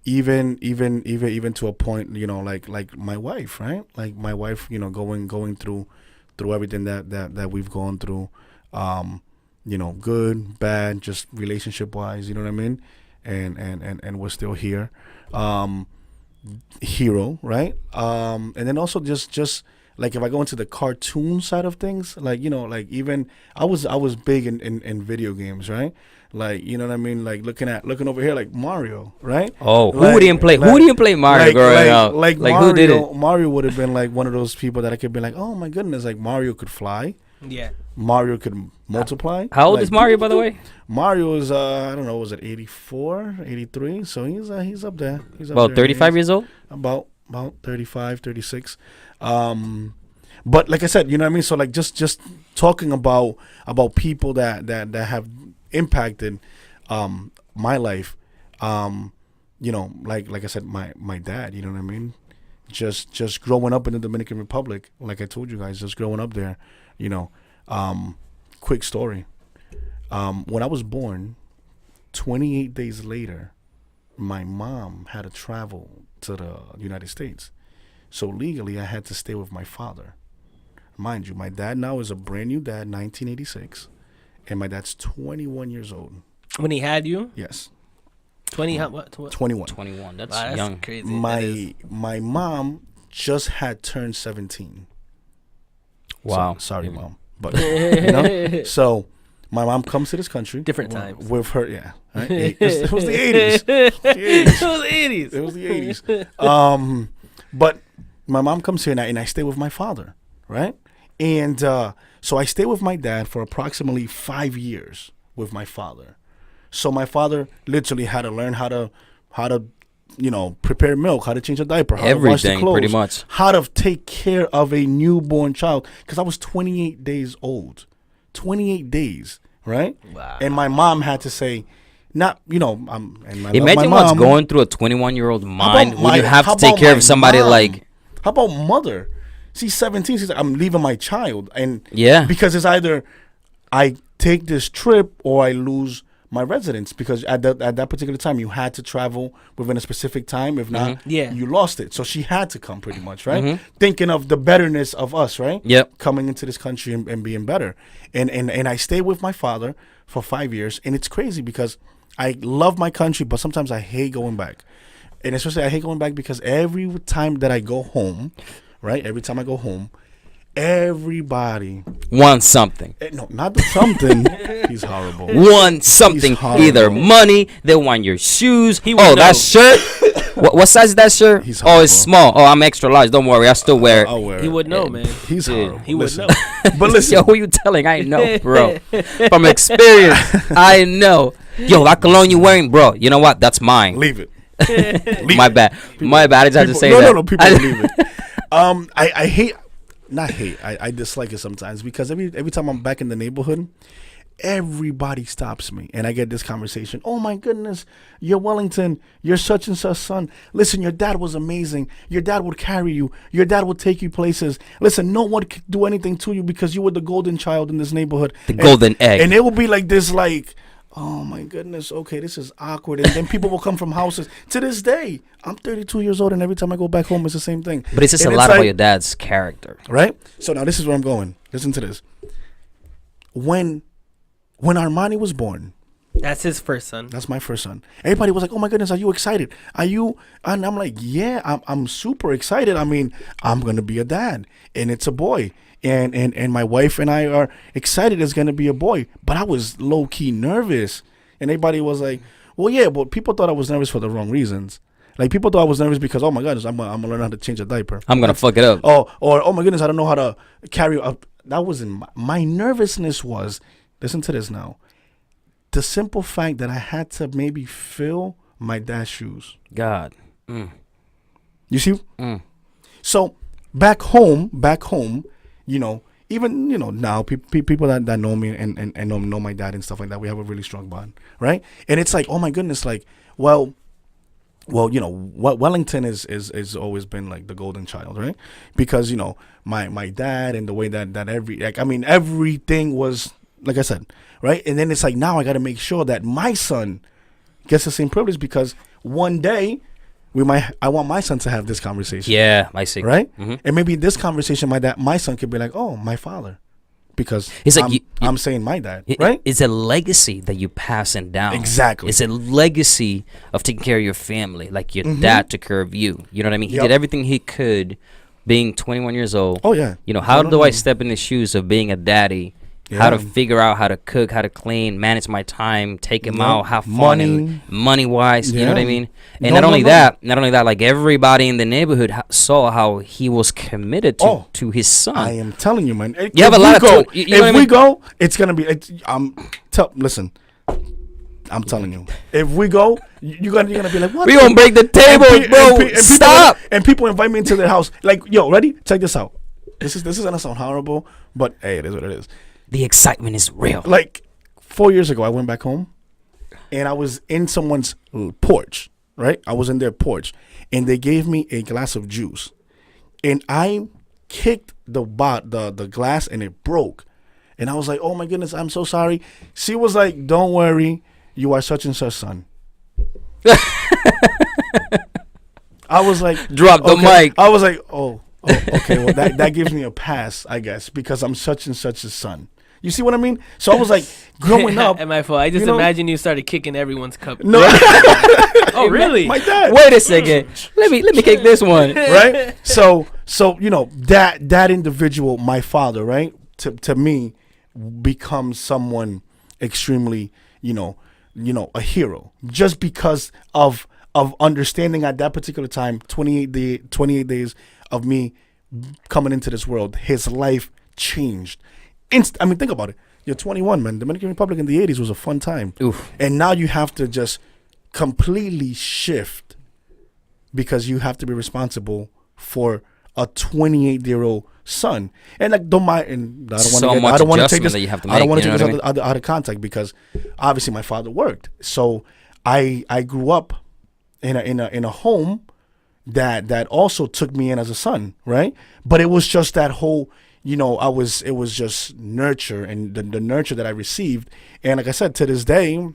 even to a point, like my wife, right? Like my wife, going through everything that we've gone through, good, bad, just relationship wise, you know what I mean? And we're still here. Hero, right? And then also just like if I go into the cartoon side of things, like, even I was big in video games, right? Like, you know what I mean? Like looking over here, like Mario, right? Oh, who didn't play Mario growing up? Like Mario, who did it? Mario would have been like one of those people that I could be like, oh my goodness, like Mario could fly. Yeah. Mario could multiply. How old is Mario, by the way? Mario is I don't know, was it 84, 83? So he's up there. He's up about there 35 years old? About 35, 36. But like I said, you know what I mean? So like just talking about people that have impacted my life, like I said, my dad, you know what I mean? Just growing up in the Dominican Republic, like I told you guys, just growing up there, quick story. When I was born, 28 days later, my mom had to travel to the United States. So legally, I had to stay with my father. Mind you, my dad now is a brand new dad, 1986, and my dad's 21 years old. When he had you? Yes. 20? What? 21. 21. That's wow, young. Crazy. My mom just had turned 17. Wow. So, sorry, Mom. But, so my mom comes to this country. Different times. With her, yeah. Right? It was the 80s. It was the 80s. But my mom comes here and I stay with my father, right? And so I stay with my dad for approximately 5 years with my father. So my father literally had to learn how to prepare milk, how to change a diaper, how to wash the clothes, pretty much, how to take care of a newborn child. Because I was 28 days old, 28 days, right? Wow. And my mom had to say, imagine what's going through a 21-year-old mind when you have to take care of somebody like How about mother? She's 17. She's like, I'm leaving my child, and because it's either I take this trip or I lose my residence, because at that particular time you had to travel within a specific time. If not, you lost it. So she had to come, pretty much, right? Thinking of the betterness of us, right? Yep. Coming into this country and being better. And I stayed with my father for 5 years, and it's crazy because I love my country, but sometimes I hate going back. And especially I hate going back because every time that I go home, right? Every time I go home, everybody wants something. No, not the something. He's horrible. Wants something. Either money, they want your shoes. That shirt. What size is that shirt? It's small. Oh, I'm extra large. Don't worry, I still wear it. I'll wear it. He would know, man. He's horrible. He would know. But listen, yo, who you telling? I know, bro. From experience, I know. Yo, that cologne you wearing, bro? You know what? That's mine. Leave it. My bad. My bad. I just had to say that. No. People leave it. I hate. Not hate. I dislike it sometimes because every time I'm back in the neighborhood, everybody stops me and I get this conversation. Oh my goodness, you're Wellington. You're such and such son. Listen, your dad was amazing. Your dad would carry you. Your dad would take you places. Listen, no one could do anything to you because you were the golden child in this neighborhood. Golden egg. And it will be like this, like, oh my goodness, okay, this is awkward. And then people will come from houses. To this day, I'm 32 years old, and every time I go back home, it's the same thing. But it's just a lot about your dad's character. Right? So now this is where I'm going. Listen to this. When Armani was born. That's his first son. That's my first son. Everybody was like, oh my goodness, are you excited? Are you? And I'm like, yeah, I'm super excited. I mean, I'm going to be a dad, and it's a boy. And my wife and I are excited it's going to be a boy. But I was low-key nervous. And everybody was like, well, yeah, but people thought I was nervous for the wrong reasons. Like, people thought I was nervous because, oh, my goodness, I'm going to learn how to change a diaper. I'm going to fuck it up. Or, oh, my goodness, I don't know how to carry up. That wasn't my nervousness was, listen to this now, the simple fact that I had to maybe fill my dad's shoes. God. You see? So, back home, you know, even, you know, now people that know me and know my dad and stuff like that, we have a really strong bond, right? And it's like, oh my goodness, like, well, you know, what Wellington is always been like the golden child, right? Because, you know, my dad and the way that everything was, like I said, right? And then it's like, now I got to make sure that my son gets the same privilege, because one day I want my son to have this conversation. Yeah, I see. Right? And maybe this conversation, my son could be like, oh, my father. Because it's like I'm saying my dad, right? It's a legacy that you passing down. Exactly. It's a legacy of taking care of your family, like your dad took care of you. You know what I mean? He did everything he could, being 21 years old. Oh, yeah. You know, how do I step in the shoes of being a daddy? Yeah. How to figure out how to cook, how to clean, manage my time, take him out, have fun, money wise. You know what I mean? And not only that, like everybody in the neighborhood saw how he was committed to his son. I am telling you, man. You have a lot of. If we go, it's gonna be. Listen, I'm telling you. If we go, you're gonna be like, what? We gonna break the table, bro. Stop. And people invite me into their house. Like, yo, ready? Check this out. This is gonna sound horrible, but hey, it is what it is. The excitement is real. Like 4 years ago, I went back home, and I was in someone's porch, right? I was in their porch, and they gave me a glass of juice, and I kicked the glass, and it broke, and I was like, "Oh my goodness, I'm so sorry." She was like, "Don't worry, you are such and such son." I was like, "Drop the mic." I was like, "Oh, okay. Well, that gives me a pass, I guess, because I'm such and such a son." You see what I mean? So I was like, growing up. At my fault. I just imagine you started kicking everyone's cup. No. Oh, really? My dad. Wait a second. Let me kick this one. Right? So you know, that individual, my father, right? To me, becomes someone extremely, you know, a hero, just because of understanding at that particular time, 28 days of me coming into this world, his life changed. I mean, think about it. You're 21, man. Dominican Republic in the 80s was a fun time. Oof. And now you have to just completely shift, because you have to be responsible for a 28-year-old son. And like, don't mind. And I don't want to take this out of context, because obviously my father worked. So I grew up in a home that also took me in as a son, right? But it was just that whole, it was just nurture and the nurture that I received. And like I said, to this day,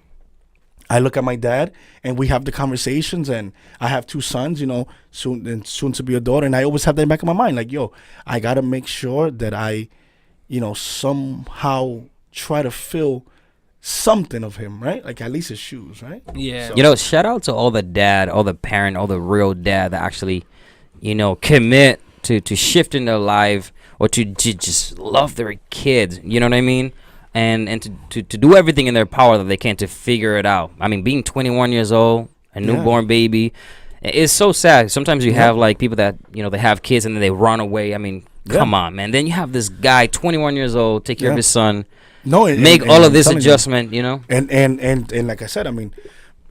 I look at my dad and we have the conversations, and I have 2 sons, soon to be a daughter. And I always have that in the back of my mind. Like, I got to make sure that I, somehow try to fill something of him, right? Like at least his shoes, right? Yeah. So, Shout out to all the dad, all the parent, all the real dad that actually, commit to shifting their life or to just love their kids. You know what I mean? And to do everything in their power that they can to figure it out. I mean, being 21 years old, a newborn baby, it's so sad. Sometimes you have like people that, they have kids and then they run away. I mean, come on, man. Then you have this guy, 21 years old, take care of his son. Make all of this adjustment, And like I said, I mean,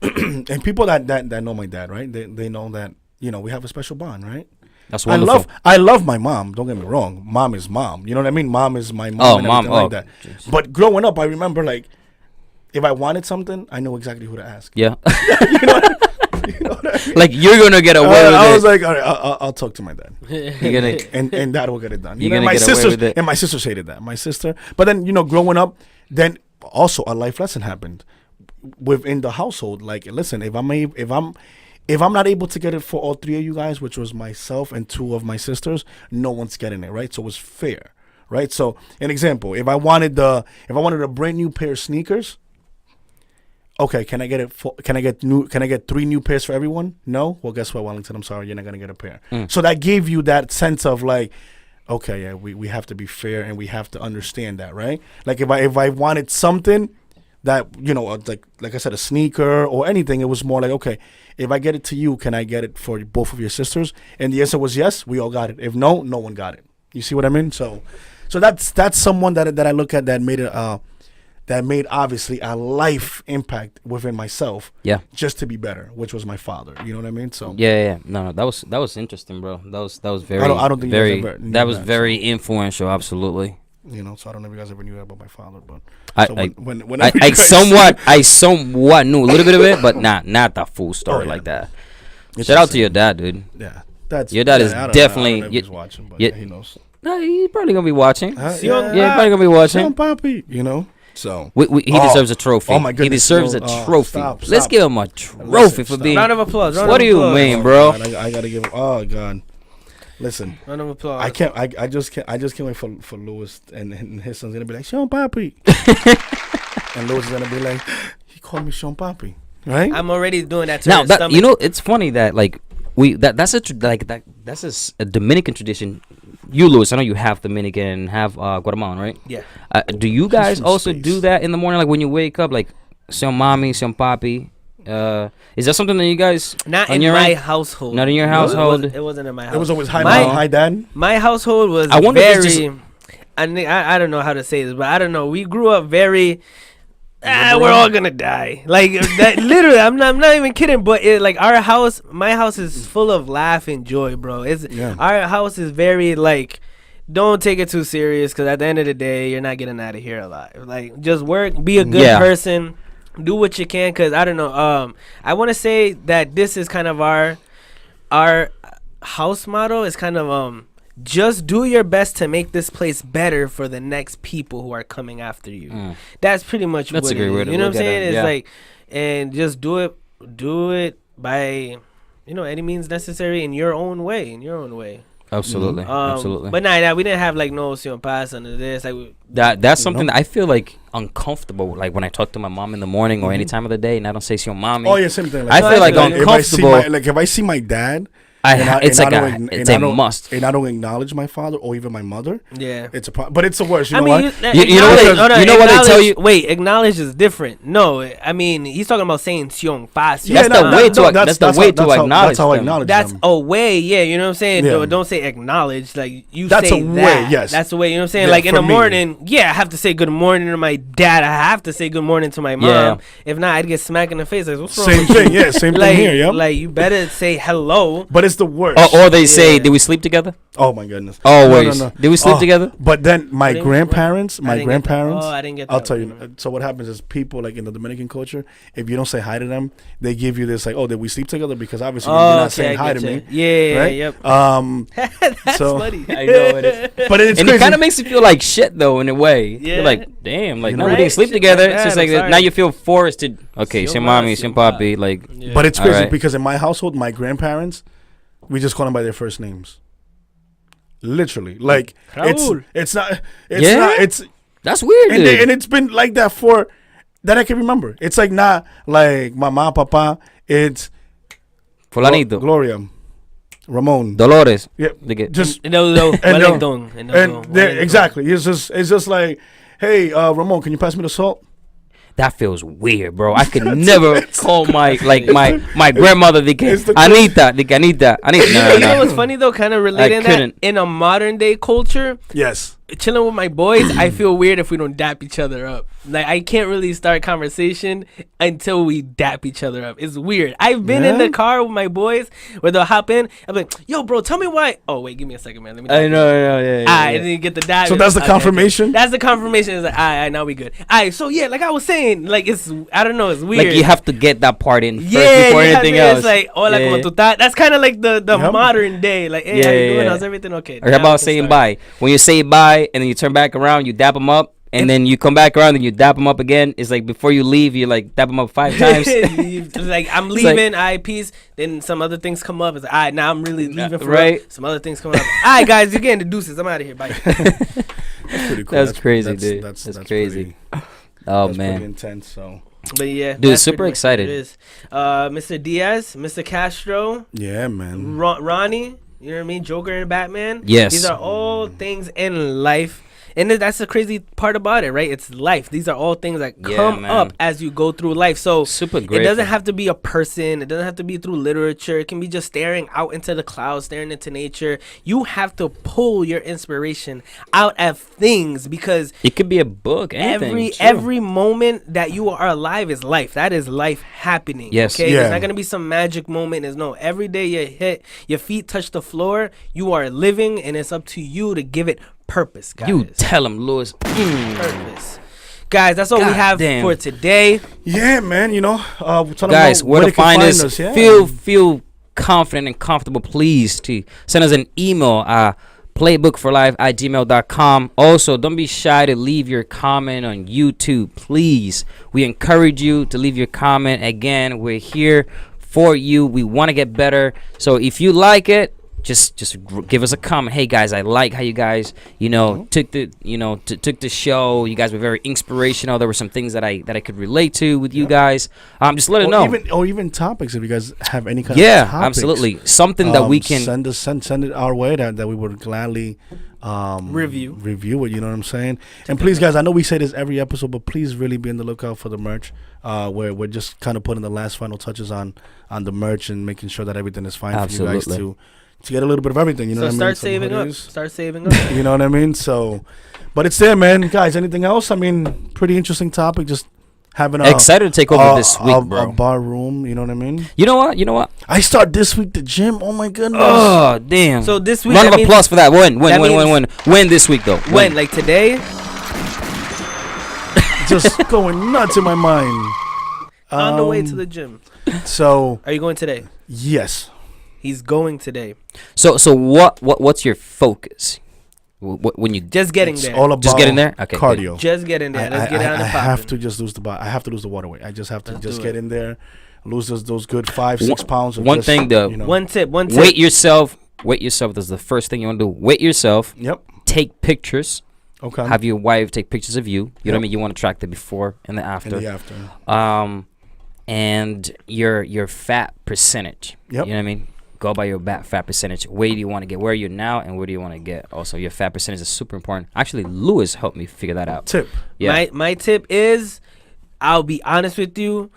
and people that know my dad, right? They know that, we have a special bond, right? That's wonderful. I love my mom. Don't get me wrong. Mom is mom. You know what I mean? Mom is my mom. Oh, and mom. like that. But growing up, I remember like, if I wanted something, I know exactly who to ask. Yeah. you know what I mean? Like you're gonna get away with it. I was like, all right, I'll talk to my dad. You're gonna and that will get it done. You're gonna my get away sisters with it. and my sisters hated that. My sister, but then growing up, then also a life lesson happened within the household. Like, listen, if I'm not able to get it for all 3 of you guys, which was myself and 2 of my sisters, no one's getting it, right? So it's fair, right? So an example, if I wanted a brand new pair of sneakers, okay, can I get 3 new pairs for everyone? No? Well, guess what, Wellington? I'm sorry, you're not gonna get a pair. So that gave you that sense of like, okay, yeah, we have to be fair and we have to understand that, right? Like if I wanted something that, like I said, a sneaker or anything, it was more like, okay, if I get it to you, can I get it for both of your sisters? And the answer was yes, we all got it. If no one got it. You see what I mean? So that's someone that I look at that made obviously a life impact within myself. Yeah. Just to be better, which was my father. You know what I mean? So yeah. No, that was interesting, bro. That was very. I don't think very. you guys ever knew That was that, very influential. Absolutely. So I don't know if you guys ever knew that about my father, but I somewhat knew a little bit of it, but not the full story like that. Shout out to your dad, dude. Yeah, that's your dad is definitely. I don't know if he's watching, but he knows. No, he's probably gonna be watching. Yeah, probably gonna be watching. Papi, So he deserves a trophy. Oh my goodness, he deserves a trophy. Stop. Let's give him a trophy for being. Round of applause. What do you mean, bro? God, I gotta give. Oh God. Listen, round of applause. I can't. I just can't wait for Louis and his son's gonna be like Sean Papi, and Louis is gonna be like, he called me Sean Papi, right? I'm already doing that to now. his stomach. It's funny that like that's a Dominican tradition. You, Louis, I know you have Dominican, have Guatemalan, right? Yeah. Do you guys also do that in the morning, like when you wake up, like Sean Mommy, Sean Papi? Is that something that you guys not in my household? Not in your household. It wasn't in my house. It was always hi dad. My household was very. I don't know how to say this, but I don't know. We grew up very. We're all gonna die. Like that. Literally, I'm not even kidding. But like my house is full of laugh and joy, bro. Our house is very like. Don't take it too serious, because at the end of the day, you're not getting out of here alive. Like, just work, be a good person, do what you can. Because I don't know. I want to say that this is kind of our house motto. Is kind of just do your best to make this place better for the next people who are coming after you. That's pretty much that's what a great way to you know what I'm look at saying? it. It's like, and just do it by any means necessary in your own way. Absolutely, absolutely. But we didn't have like no pass under this. Like that's something that I feel like uncomfortable. Like when I talk to my mom in the morning or any time of the day, and I don't say "Sion mommy." Oh yeah, same thing. Like, I feel like uncomfortable. If I see my dad. It's a must. And I don't acknowledge my father or even my mother. Yeah, it's a problem. But it's the worst. You know what they tell you? Wait, acknowledge is different. No, I mean he's talking about saying "Sion fast." That's the way to acknowledge. That's how I acknowledge. That's them. a way. Yeah, you know what I'm saying. Yeah. Don't say acknowledge. Like you that's say a that. Way, yes. That's the way. You know what I'm saying. Yeah, like in the me. morning, I have to say good morning to my dad. I have to say good morning to my mom. Yeah. If not, I'd get smacked in the face. Like what's wrong? Same thing. Yeah, same thing here. Yeah. Like you better say hello. But is the worst. Or they say, "Did we sleep together?" Oh my goodness. Always. No. Did we sleep together? But then my I didn't grandparents. I didn't get that. I'll tell you. So what happens is people like in the Dominican culture, if you don't say hi to them, they give you this like, "Oh, did we sleep together?" Because obviously you're not saying hi to me. Yeah, right? Yep. That's so, funny. I know it is. But it's and crazy. it kind of makes you feel like shit though, in a way. Yeah. You're like, damn, like, You no, know, we didn't sleep shit together. like It's just that, like I'm sorry. now you feel forced to. Okay, Sin sin ma, mommy, sin sin papi, like. Yeah. But it's crazy Alright. because in my household, my grandparents, we just call them by their first names. Literally, like Raul. it's not That's weird. and, dude. and it's been like that for that I can remember. It's like not like mama, papa. It's Fulanito, Gloria, Ramon, Dolores. yeah, just exactly. It's just like, hey, Ramon, can you pass me the salt? That feels weird, bro. I could never call my grandmother. It's the I need that. I need that. You know what's funny though? Kind of relating that couldn't. in a modern day culture. Yes. Chilling with my boys, I feel weird if we don't dap each other up. Like I can't really start conversation until we dap each other up. It's weird. I've been in the car with my boys where they'll hop in. I'm like, "Yo, bro, tell me why." Oh wait, give me a second, man. Let me. I know, yeah. And then you get the dap. So that's the confirmation. That's the confirmation. It's like, all right, now we good. All right, so yeah, like I was saying, like it's I don't know, it's weird. Like you have to get that part in first yeah, before anything else. It's like, hola, como tú estás. That's kind of like the modern day. Like, hey, how you doing? How's everything okay? Or how about saying bye? When you say bye and then you turn back around, you dap them up, and then you come back around and you dap them up again. It's like before you leave, you like dap them up 5 times. Like I'm leaving, peace. Then some other things come up. It's like, all right, now I'm really leaving for right. Some other things come up. All right, guys, you're getting the deuces. I'm out of here. Bye. That's pretty cool. That's crazy, dude. That's crazy. That's man, pretty intense. So. But yeah, dude, super excited. It is. Mr. Diaz, Mr. Castro, Yeah, man. Ronnie. You know what I mean? Joker and Batman. Yes. These are all things in life. And that's the crazy part about it, right? It's life. These are all things that come up as you go through life. So super great. It doesn't have to be a person. It doesn't have to be through literature. It can be just staring out into the clouds, staring into nature. You have to pull your inspiration out of things because it could be a book. Anything, every moment that you are alive is life. That is life happening. Yes. Okay. Yeah. It's not gonna be some magic moment. There's no. Every day your feet touch the floor. You are living, and it's up to you to give it purpose, guys. You tell him, Lewis. Purpose. Guys, that's all we have for today. Yeah, man. You know, guys, where to find us? Yeah. Feel confident and comfortable, please, to send us an email playbookforlife@gmail.com. Also, don't be shy to leave your comment on YouTube, please. We encourage you to leave your comment. Again, we're here for you. We want to get better. So if you like it, just give us a comment. Hey guys, I like how you guys took the show. You guys were very inspirational. There were some things that I could relate to with you guys. Just let us know. Even topics if you guys have any kind of topics. Absolutely, something that we can send it our way that we would gladly review it. You know what I'm saying? And please, guys, I know we say this every episode, but please really be on the lookout for the merch. Where we're just kind of putting the last final touches on the merch and making sure that everything is fine for you guys to get a little bit of everything, you know what I mean? Start saving up. You know what I mean? So, but it's there, man. Guys, anything else? I mean, pretty interesting topic. Just having excited to take over this week, bro. A bar room, you know what I mean? You know what? I start this week the gym. Oh my goodness. Oh damn. So this week, round of applause for that. When this week though? When like today? Just going nuts in my mind. On the way to the gym. So, are you going today? Yes. He's going today. So what's your focus? When you just getting there, all about just getting there. Okay, cardio. Good. Just get in there. Let's get out and popping. I have to just lose I have to lose the water weight. I just have to get in there, lose those good 5-6 pounds. One thing though. One tip. Weight yourself. That's the first thing you want to do. Weight yourself. Yep. Take pictures. Okay. Have your wife take pictures of you. You know what I mean? You want to track the before and the after. And your fat percentage. Yep. You know what I mean? Go by your fat percentage. Where do you want to get? Where are you now, and where do you want to get? Also, your fat percentage is super important. Actually, Lewis helped me figure that out. Tip. Yeah. My tip is, I'll be honest with you,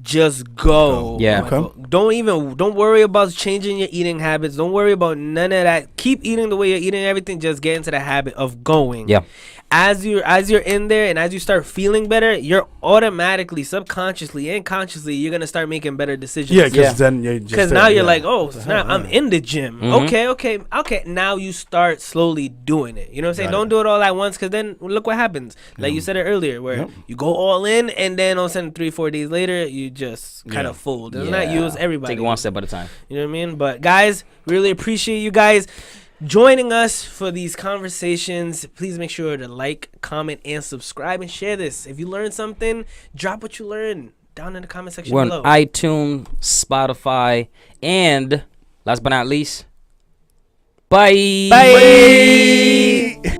just go. Yeah. Okay. Don't worry about changing your eating habits. Don't worry about none of that. Keep eating the way you're eating everything. Just get into the habit of going. Yeah. as you're in there and as you start feeling better, you're automatically, subconsciously and consciously, you're gonna start making better decisions. Yeah, because now you're like, oh, snap, I'm in the gym. Okay. Now you start slowly doing it. You know what I'm saying? Don't do it all at once, because then look what happens. Like you said it earlier, where you go all in, and then all of a sudden 3-4 days later, you just kind of fold. Does not use everybody. Take it one step at a time. You know what I mean? But guys, really appreciate you guys joining us for these conversations. Please make sure to like, comment, and subscribe, and share this. If you learned something, drop what you learned down in the comment section below. We're on iTunes, Spotify, and last but not least, bye. Bye.